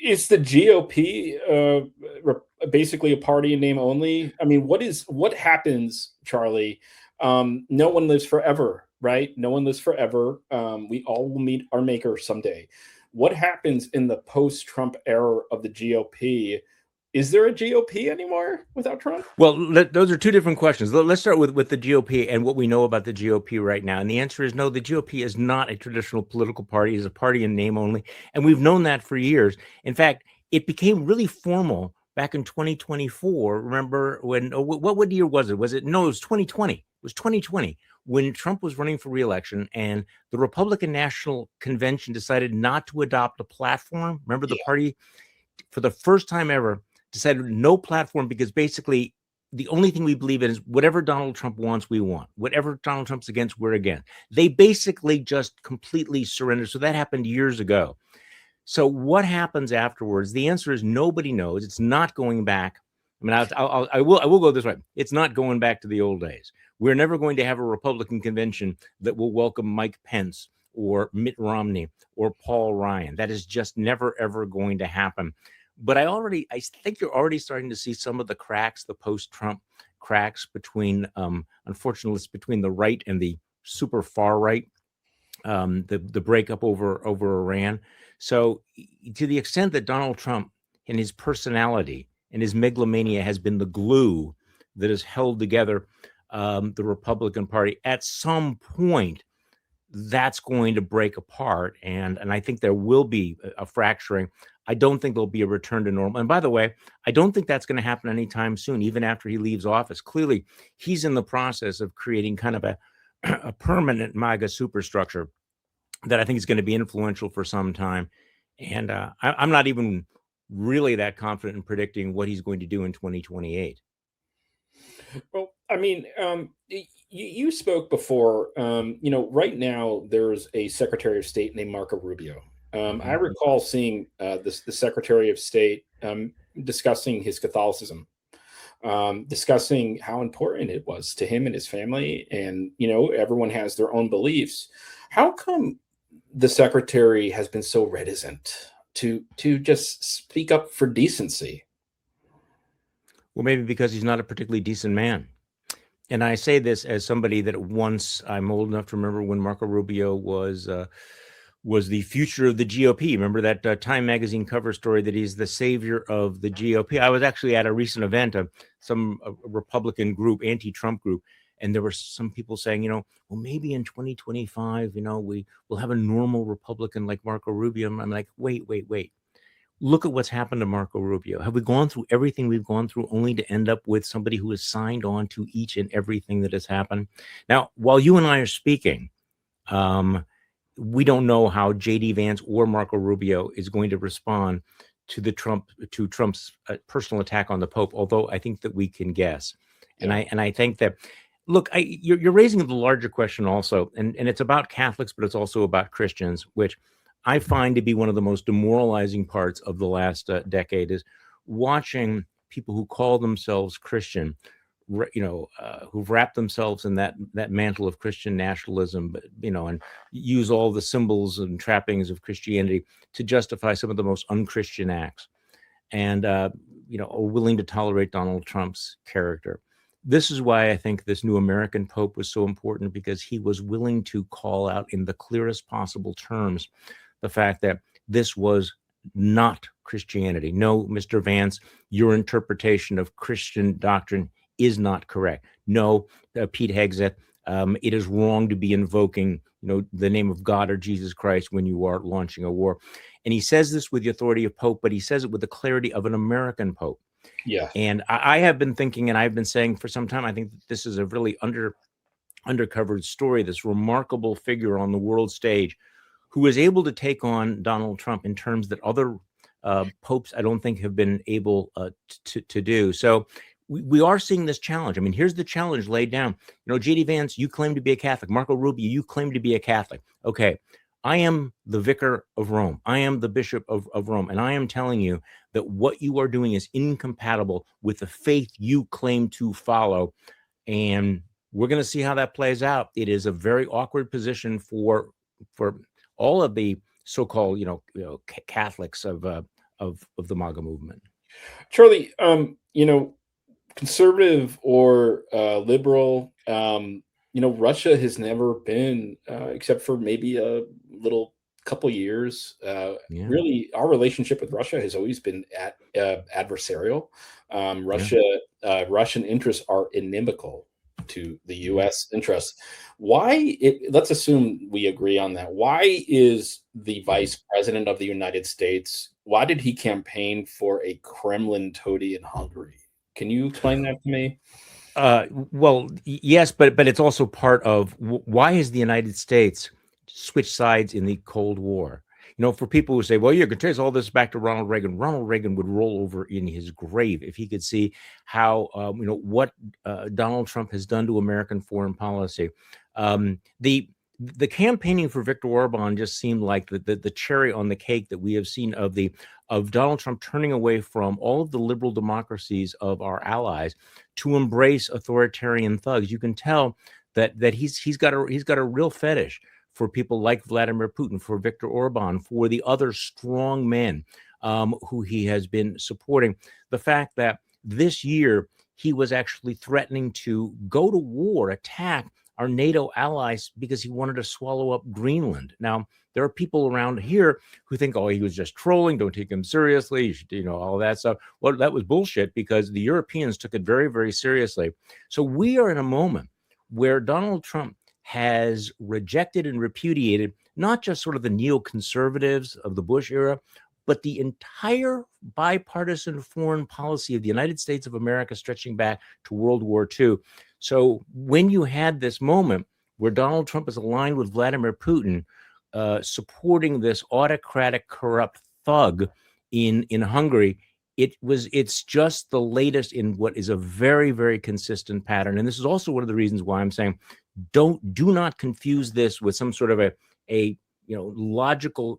Is the GOP basically a party in name only? I mean, what happens, Charlie? No one lives forever, right? No one lives forever. We all will meet our maker someday. What happens in the post-Trump era of the GOP? Is there a GOP anymore without Trump? Well, those are two different questions. Let's start with the GOP and what we know about the GOP right now. And the answer is no, the GOP is not a traditional political party. It's a party in name only. And we've known that for years. In fact, it became really formal back in 2024. Remember when, what year was it? No, it was 2020. It was 2020 when Trump was running for re-election and the Republican National Convention decided not to adopt a platform. Remember, the party, for the first time ever, decided no platform, because basically the only thing we believe in is whatever Donald Trump wants, we want. Whatever Donald Trump's against, we're against. They basically just completely surrendered. So that happened years ago. So what happens afterwards? The answer is nobody knows. It's not going back. I mean, I will go this way. It's not going back to the old days. We're never going to have a Republican convention that will welcome Mike Pence or Mitt Romney or Paul Ryan. That is just never, ever going to happen. But I think you're already starting to see some of the cracks, the post-Trump cracks between, unfortunately, it's between the right and the super far right, the breakup over Iran. So to the extent that Donald Trump and his personality and his megalomania has been the glue that has held together the Republican Party, at some point, that's going to break apart. And I think there will be a fracturing. I don't think there'll be a return to normal. And by the way, I don't think that's going to happen anytime soon, even after he leaves office. Clearly, he's in the process of creating kind of a permanent MAGA superstructure that I think is going to be influential for some time. And I'm not even really that confident in predicting what he's going to do in 2028. Well, I mean, you spoke before. Right now there's a Secretary of State named Marco Rubio. I recall seeing the Secretary of State discussing his Catholicism, discussing how important it was to him and his family, and everyone has their own beliefs. How come the Secretary has been so reticent to just speak up for decency? Well, maybe because he's not a particularly decent man. And I say this as somebody that once, I'm old enough to remember when Marco Rubio was the future of the GOP. Remember that Time magazine cover story that he's the savior of the GOP? I was actually at a recent event of some Republican group, anti-Trump group, and there were some people saying, well, maybe in 2025, we will have a normal Republican like Marco Rubio. I'm like, wait. Look at what's happened to Marco Rubio. Have we gone through everything we've gone through only to end up with somebody who has signed on to each and everything that has happened? Now, while you and I are speaking, we don't know how J.D. Vance or Marco Rubio is going to respond to Trump's personal attack on the Pope, although I think that we can guess. And I think that, look, you're raising the larger question also, and it's about Catholics, but it's also about Christians, which I find to be one of the most demoralizing parts of the last decade, is watching people who call themselves Christian, who've wrapped themselves in that mantle of Christian nationalism, and use all the symbols and trappings of Christianity to justify some of the most unchristian acts, and are willing to tolerate Donald Trump's character. This is why I think this new American Pope was so important, because he was willing to call out in the clearest possible terms the fact that this was not Christianity. No, Mr. Vance, your interpretation of Christian doctrine is not correct. No, Pete Hegseth, it is wrong to be invoking, the name of God or Jesus Christ when you are launching a war. And he says this with the authority of Pope, but he says it with the clarity of an American Pope. Yeah. And I have been thinking, and I've been saying for some time, I think that this is a really undercovered story, this remarkable figure on the world stage who is able to take on Donald Trump in terms that other popes, I don't think, have been able to do. So we are seeing this challenge. I mean, here's the challenge laid down. J.D. Vance, you claim to be a Catholic. Marco Rubio, you claim to be a Catholic. Okay, I am the vicar of Rome. I am the bishop of Rome. And I am telling you that what you are doing is incompatible with the faith you claim to follow. And we're going to see how that plays out. It is a very awkward position for all of the so-called, Catholics of of the MAGA movement. Charlie, conservative or liberal, Russia has never been, except for maybe a little couple years. Yeah, Really, our relationship with Russia has always been adversarial. yeah. Russian interests are inimical to the Yeah. U.S. interests. Let's assume we agree on that. Why is the vice president of the United States? Why did he campaign for a Kremlin toady in Hungary? Can you explain that to me? Well, yes, but it's also part of why has the United States switched sides in the Cold War? For people who say, well, you can trace all this back to Ronald Reagan would roll over in his grave if he could see how, what Donald Trump has done to American foreign policy. The campaigning for Viktor Orban just seemed like the cherry on the cake that we have seen of Donald Trump turning away from all of the liberal democracies of our allies to embrace authoritarian thugs. You can tell that he's got a real fetish for people like Vladimir Putin, for Viktor Orban, for the other strong men who he has been supporting. The fact that this year he was actually threatening to go to war, attack our NATO allies because he wanted to swallow up Greenland. Now, there are people around here who think, oh, he was just trolling. Don't take him seriously. You should, all that stuff. Well, that was bullshit because the Europeans took it very, very seriously. So we are in a moment where Donald Trump has rejected and repudiated not just sort of the neoconservatives of the Bush era, but the entire bipartisan foreign policy of the United States of America stretching back to World War II. So when you had this moment where Donald Trump is aligned with Vladimir Putin, supporting this autocratic, corrupt thug in Hungary, it's just the latest in what is a very, very consistent pattern. And this is also one of the reasons why I'm saying do not confuse this with some sort of a logical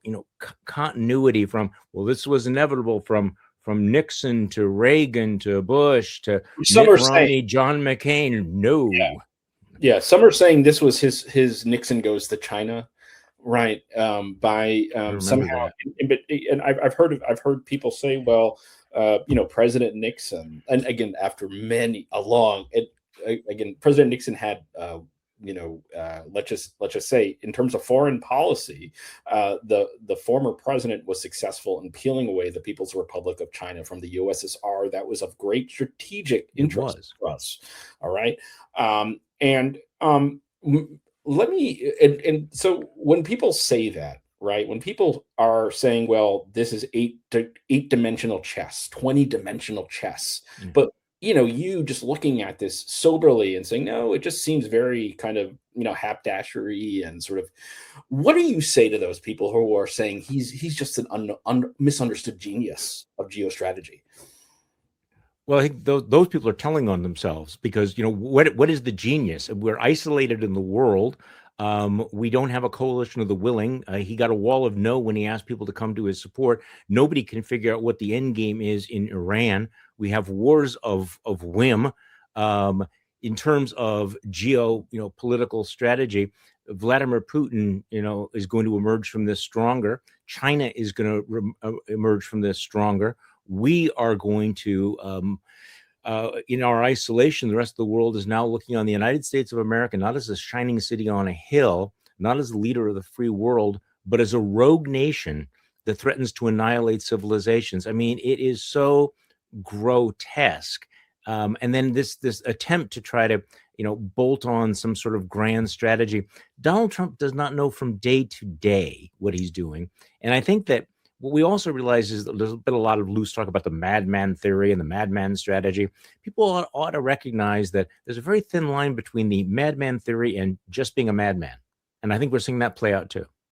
continuity from, well, this was inevitable from Nixon to Reagan to Bush to Some Mitt are saying, Romney, John McCain. No. yeah, some are saying this was his Nixon goes to China, right? By I remember somehow, that. and I've heard people say, well, President Nixon, and again after President Nixon had let's just say, in terms of foreign policy, the former president was successful in peeling away the People's Republic of China from the USSR. That was of great strategic interest for us. All right, and let me and so when people say that, right, when people are saying, well, this is eight-dimensional chess, 20-dimensional chess, but you just looking at this soberly and saying, no, it just seems very kind of, hapdashery and sort of, what do you say to those people who are saying he's just an misunderstood genius of geostrategy? Well, I think those people are telling on themselves because, what is the genius? We're isolated in the world. We don't have a coalition of the willing. He got a wall of no when he asked people to come to his support. Nobody can figure out what the end game is in Iran. We have wars of whim. In terms of political strategy, Vladimir Putin, is going to emerge from this stronger. China is going to emerge from this stronger. We are going to, in our isolation, the rest of the world is now looking on the United States of America not as a shining city on a hill, not as the leader of the free world, but as a rogue nation that threatens to annihilate civilizations. I mean, it is so grotesque. And then this attempt to try to, bolt on some sort of grand strategy. Donald Trump does not know from day to day what he's doing. And I think that what we also realize is that there's been a lot of loose talk about the madman theory and the madman strategy. People ought to recognize that there's a very thin line between the madman theory and just being a madman. And I think we're seeing that play out too.